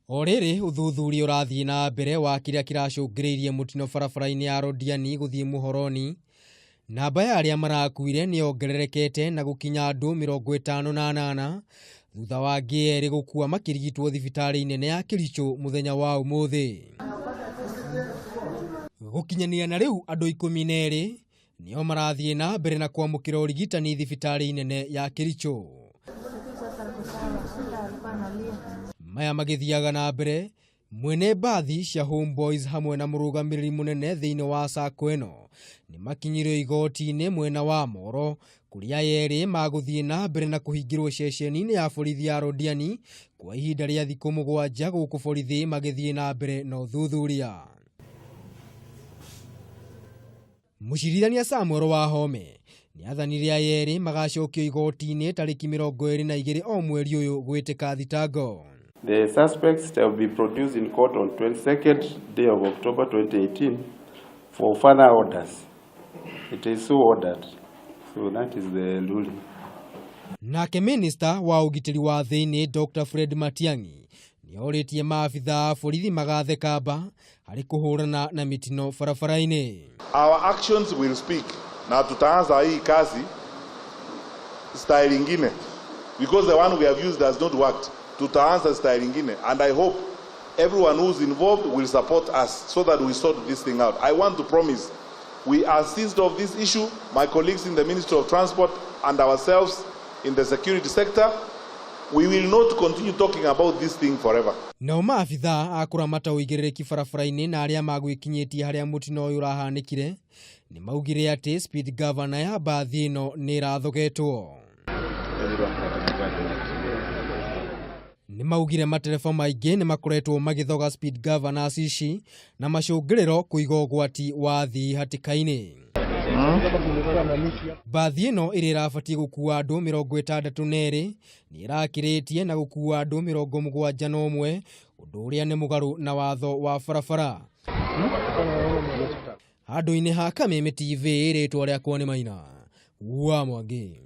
Orere uthuthuria urathie na mbere wa kiria kiracungiriirie mutino barabara-ini ya Londiani guthie Muhoroni. Namba ya aria marakuire ni ongererekete na gukinya andu 58 thutha wa ngĩeri gukua makirigitwo thibitari nene ya Kericho muthenya wa umuthi. Gukinyania na riu andu 12 nio marathie na mbere na kwamukira urigitani thibitari nene ya Kericho. Maya magithiaga na mbere mwene bathi cia Homeboys hamwe na murugamiriri munene thiini wa sako eno ni makinyire igoti-ini mwena wa Moro kuria yeri maguthie na mbere na kuhingirwo ceceni-ini ya borithi ya Londiani kwa ihinda ria thiku 7 guku borithi magithie na mbere na uthuthuria. Mucirithania Samuel Wahome ni athanire ayeri magacokio igoti-ini tariki 22 o mweri uyu gwitika thitango. The suspects shall be produced in court on 22nd day of October 2018 for further orders. It is so ordered. So that is the ruling. Nake Minister wa ugitiri wa thiini Dr. Fred Matiang'i ni oritie maafitha borithi magathe kamba hari kuhurana na mitino barabara-ini. Our actions will speak. Na tutaanza hii kazi style ingine because the one we have used has not worked. Tutaanza style ingine, and I hope everyone who's involved will support us so that we sort this thing out. I want to promise we are seized of this issue, my colleagues in the Ministry of Transport and ourselves in the security sector. We will not continue talking about this thing forever. No maafitha akuramata uigiririki barabara-ini na aria magwikinyitie haria mutino uyu urahanikire ni maugire ati speed governor ya bathi ino ni rathogetwo. Ni maugire matereba maingi ni makoretwo magithoga speed governors ici na macungiriro kuiga ugwati wa thi hatikaini. Bathi ino iri rabatie gukua andu 62 ni irakiritie na gukua andu 71 undu uria ni mugaru na watho wa barabara. Handu-ini ha Kameme TV ritwa riakwa ni Maina wa Mwangi.